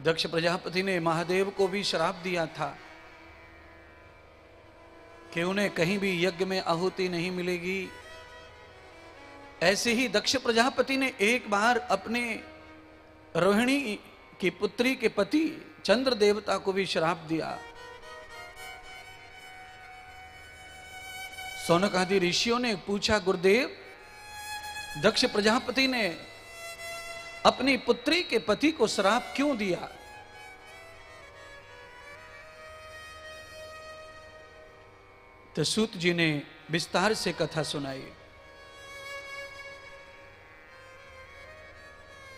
दक्ष प्रजापति ने महादेव को भी श्राप दिया था कि उन्हें कहीं भी यज्ञ में आहुति नहीं मिलेगी। ऐसे ही दक्ष प्रजापति ने एक बार अपने रोहिणी की पुत्री के पति चंद्र देवता को भी श्राप दिया। सौनक आदि ऋषियों ने पूछा, गुरुदेव, दक्ष प्रजापति ने अपनी पुत्री के पति को श्राप क्यों दिया? तो सूत जी ने विस्तार से कथा सुनाई।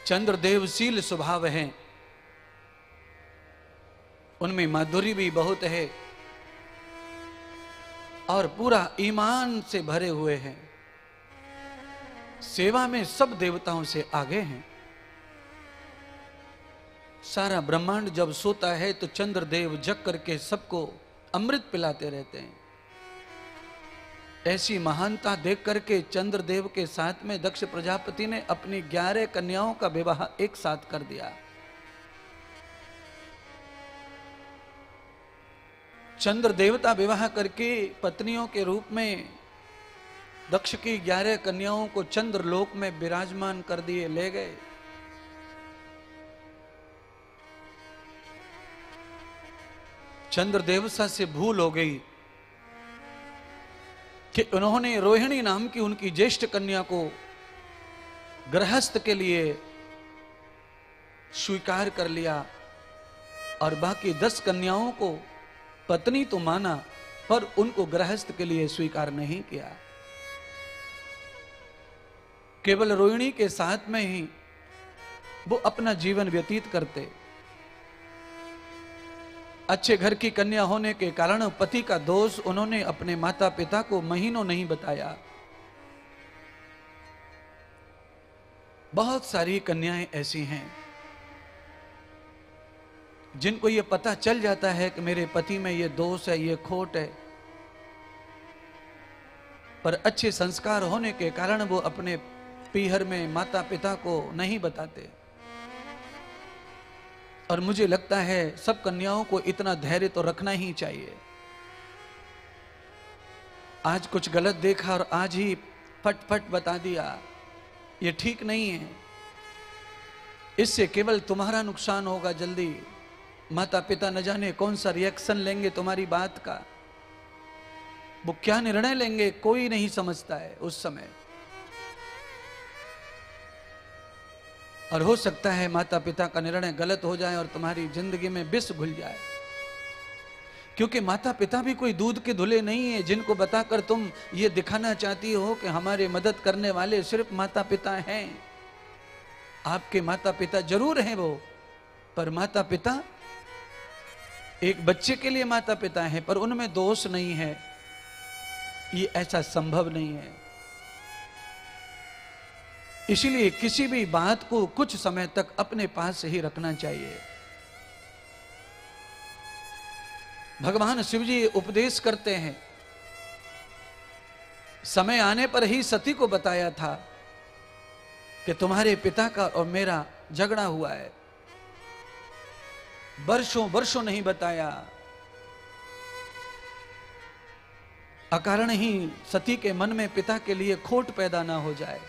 चंद्रदेवशील स्वभाव है, उनमें माधुरी भी बहुत है और पूरा ईमान से भरे हुए हैं। सेवा में सब देवताओं से आगे हैं। सारा ब्रह्मांड जब सोता है तो चंद्रदेव जग करके सबको अमृत पिलाते रहते हैं। ऐसी महानता देख करके चंद्रदेव के साथ में दक्ष प्रजापति ने अपनी 11 कन्याओं का विवाह एक साथ कर दिया। चंद्र देवता विवाह करके पत्नियों के रूप में दक्ष की 11 कन्याओं को चंद्रलोक में विराजमान कर दिए, ले गए। चंद्र देवता से भूल हो गई कि उन्होंने रोहिणी नाम की उनकी ज्येष्ठ कन्या को गृहस्थ के लिए स्वीकार कर लिया और बाकी 10 कन्याओं को पत्नी तो माना पर उनको गृहस्थ के लिए स्वीकार नहीं किया। केवल रोहिणी के साथ में ही वो अपना जीवन व्यतीत करते। अच्छे घर की कन्या होने के कारण पति का दोष उन्होंने अपने माता पिता को महीनों नहीं बताया। बहुत सारी कन्याएं ऐसी हैं जिनको ये पता चल जाता है कि मेरे पति में ये दोष है, ये खोट है, पर अच्छे संस्कार होने के कारण वो अपने पीहर में माता पिता को नहीं बताते। और मुझे लगता है सब कन्याओं को इतना धैर्य तो रखना ही चाहिए। आज कुछ गलत देखा और आज ही फट बता दिया, ये ठीक नहीं है। इससे केवल तुम्हारा नुकसान होगा। जल्दी माता पिता न जाने कौन सा रिएक्शन लेंगे तुम्हारी बात का, वो क्या निर्णय लेंगे कोई नहीं समझता है उस समय। और हो सकता है माता पिता का निर्णय गलत हो जाए और तुम्हारी जिंदगी में विष घुल जाए, क्योंकि माता पिता भी कोई दूध के धुले नहीं है जिनको बताकर तुम ये दिखाना चाहती हो कि हमारे मदद करने वाले सिर्फ माता पिता हैं। आपके माता पिता जरूर हैं वो, पर माता पिता एक बच्चे के लिए माता पिता हैं, पर उनमें दोष नहीं है, ये ऐसा संभव नहीं है। इसलिए किसी भी बात को कुछ समय तक अपने पास ही रखना चाहिए। भगवान शिव जी उपदेश करते हैं, समय आने पर ही सती को बताया था कि तुम्हारे पिता का और मेरा झगड़ा हुआ है। वर्षों वर्षों नहीं बताया, अकारण ही सती के मन में पिता के लिए खोट पैदा ना हो जाए।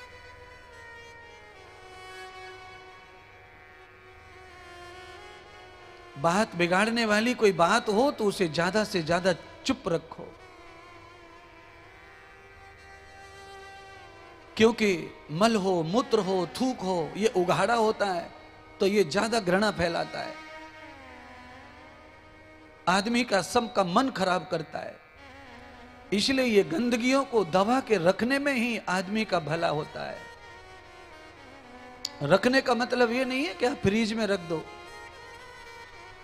बात बिगाड़ने वाली कोई बात हो तो उसे ज्यादा से ज्यादा चुप रखो, क्योंकि मल हो, मूत्र हो, थूक हो, ये उघाड़ा होता है तो ये ज्यादा घृणा फैलाता है, आदमी का सबका मन खराब करता है। इसलिए ये गंदगियों को दबा के रखने में ही आदमी का भला होता है। रखने का मतलब ये नहीं है कि आप फ्रिज में रख दो,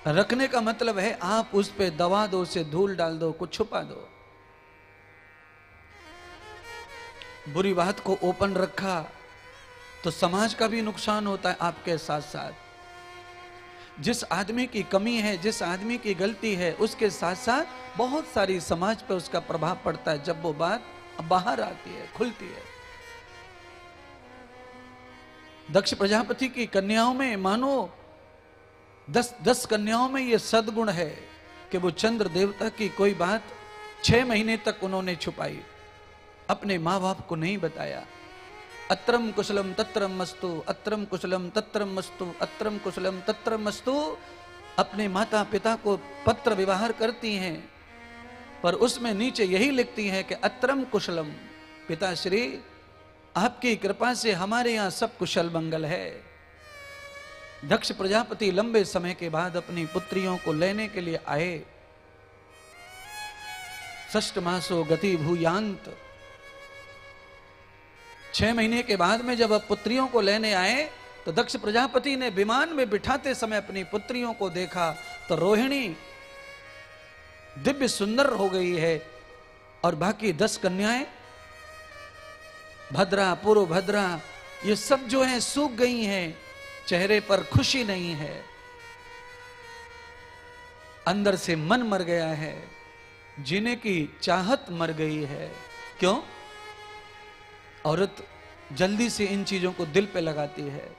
रखने का मतलब है आप उस पे दबा दो, उसे धूल डाल दो, कुछ छुपा दो। बुरी बात को ओपन रखा तो समाज का भी नुकसान होता है आपके साथ साथ। जिस आदमी की कमी है, जिस आदमी की गलती है, उसके साथ साथ बहुत सारी समाज पर उसका प्रभाव पड़ता है जब वो बात बाहर आती है, खुलती है। दक्ष प्रजापति की कन्याओं में मानो 10 कन्याओं में ये सद्गुण है कि वो चंद्र देवता की कोई बात 6 महीने तक उन्होंने छुपाई, अपने माँ बाप को नहीं बताया। अत्रम कुशलम तत्रम मस्तु, अत्रम कुशलम तत्रम मस्तु, अत्रम कुशलम तत्रम मस्तु। अपने माता पिता को पत्र व्यवहार करती हैं, पर उसमें नीचे यही लिखती हैं कि अत्रम कुशलम, पिताश्री आपकी कृपा से हमारे यहां सब कुशल मंगल है। दक्ष प्रजापति लंबे समय के बाद अपनी पुत्रियों को लेने के लिए आए। षष्ठ मासो गति भूयांत, 6 महीने के बाद में जब अब पुत्रियों को लेने आए तो दक्ष प्रजापति ने विमान में बिठाते समय अपनी पुत्रियों को देखा तो रोहिणी दिव्य सुंदर हो गई है और बाकी 10 कन्याएं भद्रा पूर्व भद्रा ये सब जो है सूख गई हैं, चेहरे पर खुशी नहीं है, अंदर से मन मर गया है, जीने की चाहत मर गई है। क्यों? औरत जल्दी से इन चीजों को दिल पे लगाती है।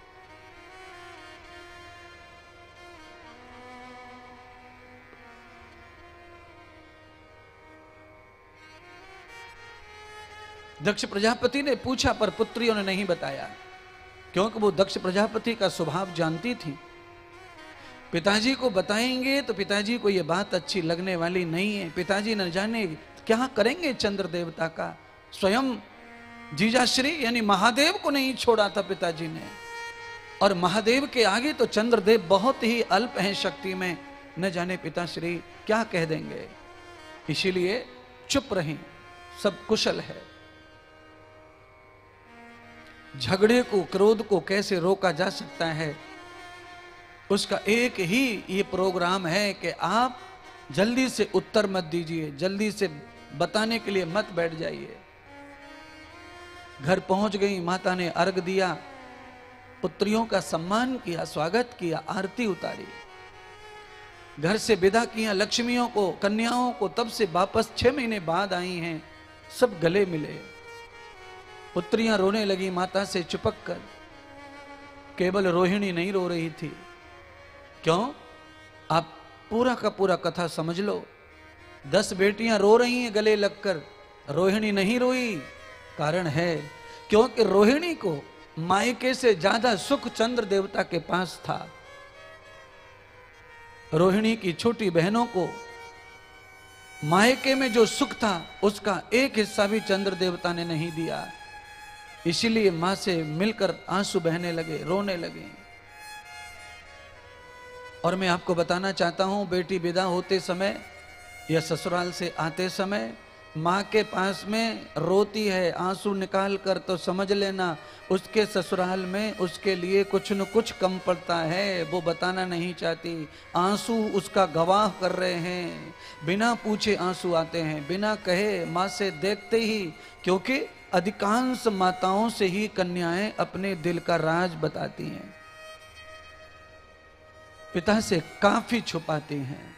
दक्ष प्रजापति ने पूछा पर पुत्रियों ने नहीं बताया, क्योंकि वो दक्ष प्रजापति का स्वभाव जानती थी। पिताजी को बताएंगे तो पिताजी को ये बात अच्छी लगने वाली नहीं है। पिताजी न जाने क्या करेंगे चंद्र देवता का। स्वयं जीजाश्री यानी महादेव को नहीं छोड़ा था पिताजी ने, और महादेव के आगे तो चंद्रदेव बहुत ही अल्प हैं शक्ति में, न जाने पिताश्री क्या कह देंगे। इसीलिए चुप रहीं, सब कुशल है। झगड़े को, क्रोध को कैसे रोका जा सकता है, उसका एक ही ये प्रोग्राम है कि आप जल्दी से उत्तर मत दीजिए, जल्दी से बताने के लिए मत बैठ जाइए। घर पहुंच गई, माता ने अर्घ दिया, पुत्रियों का सम्मान किया, स्वागत किया, आरती उतारी, घर से विदा किया लक्ष्मियों को, कन्याओं को। तब से वापस 6 महीने बाद आई हैं, सब गले मिले। पुत्रियां रोने लगी माता से चिपक कर, केवल रोहिणी नहीं रो रही थी। क्यों? आप पूरा का पूरा कथा समझ लो। 10 बेटियां रो रही हैं गले लगकर, रोहिणी नहीं रोई। कारण है क्योंकि रोहिणी को मायके से ज्यादा सुख चंद्र देवता के पास था। रोहिणी की छोटी बहनों को मायके में जो सुख था उसका एक हिस्सा भी चंद्र देवता ने नहीं दिया। इसीलिए मां से मिलकर आंसू बहने लगे, रोने लगे। और मैं आपको बताना चाहता हूं, बेटी विदा होते समय या ससुराल से आते समय मां के पास में रोती है आंसू निकाल कर, तो समझ लेना उसके ससुराल में उसके लिए कुछ न कुछ कम पड़ता है, वो बताना नहीं चाहती। आंसू उसका गवाह कर रहे हैं, बिना पूछे आंसू आते हैं, बिना कहे, मां से देखते ही। क्योंकि अधिकांश माताओं से ही कन्याएं अपने दिल का राज बताती हैं, पिता से काफी छुपाती हैं।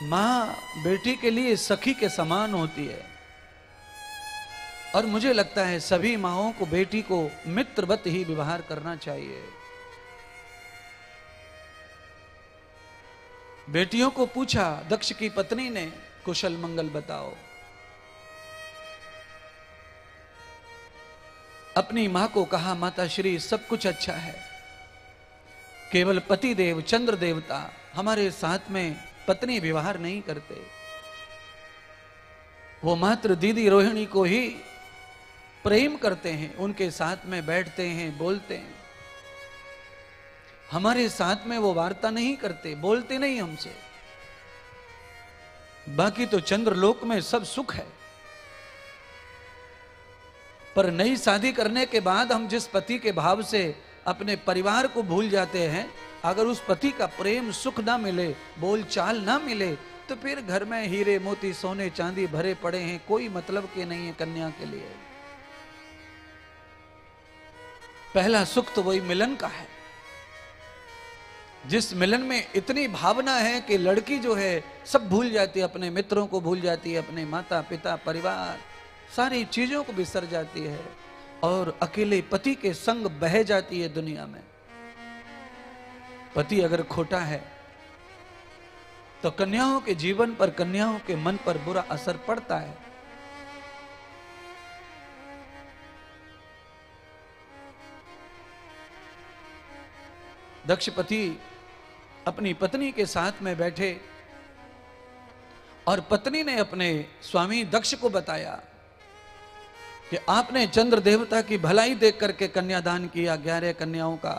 मां बेटी के लिए सखी के समान होती है, और मुझे लगता है सभी माओं को बेटी को मित्रवत ही व्यवहार करना चाहिए। बेटियों को पूछा दक्ष की पत्नी ने, कुशल मंगल बताओ। अपनी मां को कहा, माता श्री सब कुछ अच्छा है, केवल पति देव चंद्र देवता हमारे साथ में पत्नी व्यवहार नहीं करते। वो मात्र दीदी रोहिणी को ही प्रेम करते हैं, उनके साथ में बैठते हैं, बोलते हैं। हमारे साथ में वो वार्ता नहीं करते, बोलते नहीं हमसे। बाकी तो चंद्रलोक में सब सुख है, पर नई शादी करने के बाद हम जिस पति के भाव से अपने परिवार को भूल जाते हैं, अगर उस पति का प्रेम सुख ना मिले, बोल चाल ना मिले, तो फिर घर में हीरे मोती सोने चांदी भरे पड़े हैं, कोई मतलब के नहीं है कन्या के लिए। पहला सुख तो वही मिलन का है, जिस मिलन में इतनी भावना है कि लड़की जो है सब भूल जाती है, अपने मित्रों को भूल जाती है, अपने माता पिता परिवार सारी चीजों को बिसर जाती है, और अकेले पति के संग बह जाती है दुनिया में। पति अगर खोटा है तो कन्याओं के जीवन पर, कन्याओं के मन पर बुरा असर पड़ता है। दक्षपति अपनी पत्नी के साथ में बैठे और पत्नी ने अपने स्वामी दक्ष को बताया कि आपने चंद्र देवता की भलाई देख करके कन्यादान किया 11 कन्याओं का,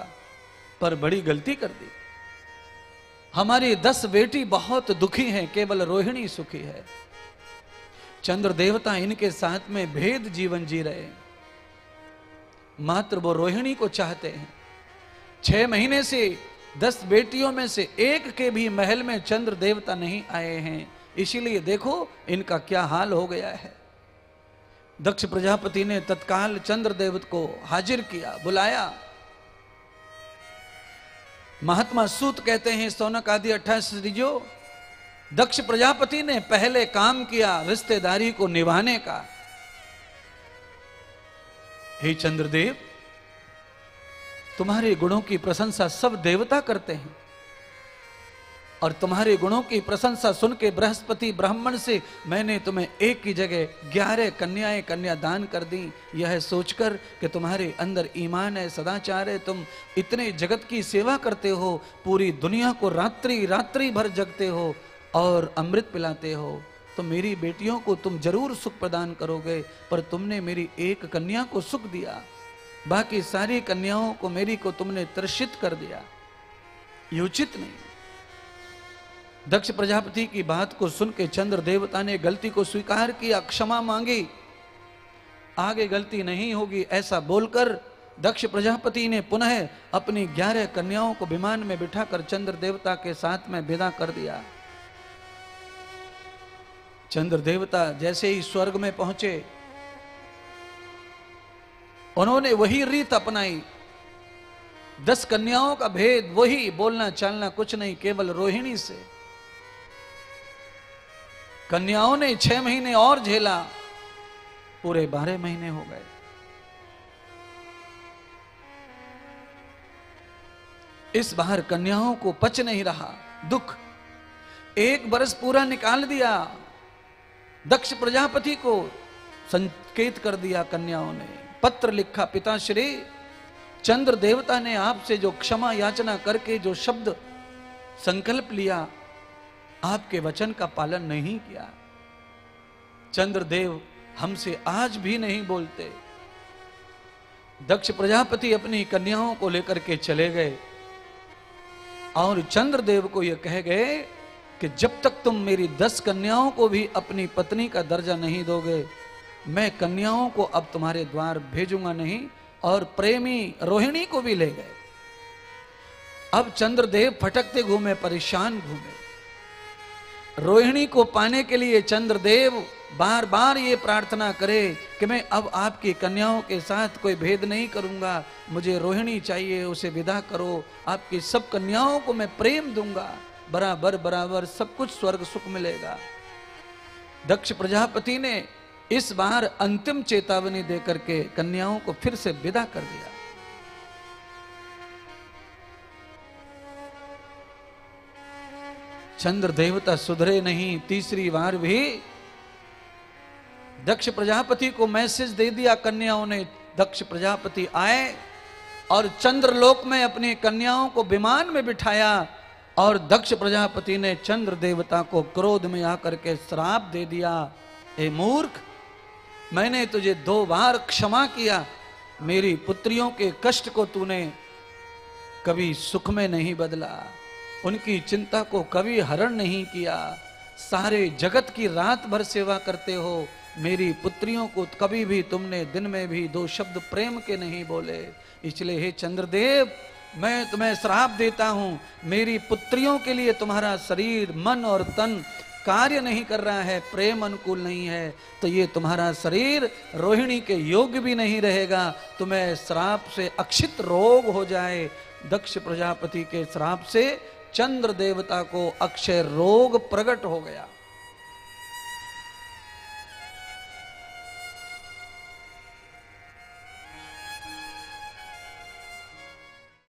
पर बड़ी गलती कर दी। हमारी 10 बेटी बहुत दुखी हैं, केवल रोहिणी सुखी है। चंद्र देवता इनके साथ में भेद जीवन जी रहे हैं, मात्र वो रोहिणी को चाहते हैं। 6 महीने से 10 बेटियों में से एक के भी महल में चंद्र देवता नहीं आए हैं, इसीलिए देखो इनका क्या हाल हो गया है। दक्ष प्रजापति ने तत्काल चंद्र देवता को हाजिर किया, बुलाया। महात्मा सूत कहते हैं, सौनक आदि 28 ऋजो, दक्ष प्रजापति ने पहले काम किया रिश्तेदारी को निभाने का। हे चंद्रदेव, तुम्हारे गुणों की प्रशंसा सब देवता करते हैं और तुम्हारे गुणों की प्रशंसा सुन के बृहस्पति ब्राह्मण से मैंने तुम्हें एक की जगह 11 कन्याएं कन्यादान कर दी, यह सोचकर कि तुम्हारे अंदर ईमान है, सदाचार है, तुम इतने जगत की सेवा करते हो, पूरी दुनिया को रात्रि रात्रि भर जगते हो और अमृत पिलाते हो, तो मेरी बेटियों को तुम जरूर सुख प्रदान करोगे, पर तुमने मेरी एक कन्या को सुख दिया, बाकी सारी कन्याओं को मेरी को तुमने त्रसित कर दिया, ये उचित नहीं। दक्ष प्रजापति की बात को सुन के चंद्र देवता ने गलती को स्वीकार किया, क्षमा मांगी, आगे गलती नहीं होगी ऐसा बोलकर दक्ष प्रजापति ने पुनः अपनी 11 कन्याओं को विमान में बिठाकर चंद्र देवता के साथ में विदा कर दिया। चंद्र देवता जैसे ही स्वर्ग में पहुंचे, उन्होंने वही रीत अपनाई। 10 कन्याओं का भेद वही, बोलना चालना कुछ नहीं, केवल रोहिणी से। कन्याओं ने 6 महीने और झेला, पूरे 12 महीने हो गए। इस बार कन्याओं को पच नहीं रहा दुख, 1 बरस पूरा निकाल दिया। दक्ष प्रजापति को संकेत कर दिया कन्याओं ने, पत्र लिखा, पिताश्री चंद्र देवता ने आपसे जो क्षमा याचना करके जो शब्द संकल्प लिया, आपके वचन का पालन नहीं किया। चंद्रदेव हमसे आज भी नहीं बोलते। दक्ष प्रजापति अपनी कन्याओं को लेकर के चले गए और चंद्रदेव को यह कह गए कि जब तक तुम मेरी 10 कन्याओं को भी अपनी पत्नी का दर्जा नहीं दोगे, मैं कन्याओं को अब तुम्हारे द्वार भेजूंगा नहीं। और प्रेमी रोहिणी को भी ले गए। अब चंद्रदेव फटकते घूमे, परेशान घूमे। रोहिणी को पाने के लिए चंद्रदेव बार बार ये प्रार्थना करे कि मैं अब आपकी कन्याओं के साथ कोई भेद नहीं करूंगा, मुझे रोहिणी चाहिए, उसे विदा करो, आपकी सब कन्याओं को मैं प्रेम दूंगा, बराबर बराबर सब कुछ स्वर्ग सुख मिलेगा। दक्ष प्रजापति ने इस बार अंतिम चेतावनी देकर के कन्याओं को फिर से विदा कर दिया। चंद्र देवता सुधरे नहीं, तीसरी बार भी दक्ष प्रजापति को मैसेज दे दिया कन्याओं ने। दक्ष प्रजापति आए और चंद्रलोक में अपनी कन्याओं को विमान में बिठाया और दक्ष प्रजापति ने चंद्र देवता को क्रोध में आकर के श्राप दे दिया, ए मूर्ख, मैंने तुझे 2 बार क्षमा किया, मेरी पुत्रियों के कष्ट को तूने कभी सुख में नहीं बदला, उनकी चिंता को कभी हरण नहीं किया, सारे जगत की रात भर सेवा करते हो, मेरी पुत्रियों को कभी भी तुमने दिन में भी 2 शब्द प्रेम के नहीं बोले, इसलिए हे चंद्रदेव मैं तुम्हें श्राप देता हूं, मेरी पुत्रियों के लिए तुम्हारा शरीर मन और तन कार्य नहीं कर रहा है, प्रेम अनुकूल नहीं है, तो ये तुम्हारा शरीर रोहिणी के योग्य भी नहीं रहेगा, तुम्हें श्राप से अक्षित रोग हो जाए। दक्ष प्रजापति के श्राप से चंद्र देवता को अक्षय रोग प्रकट हो गया।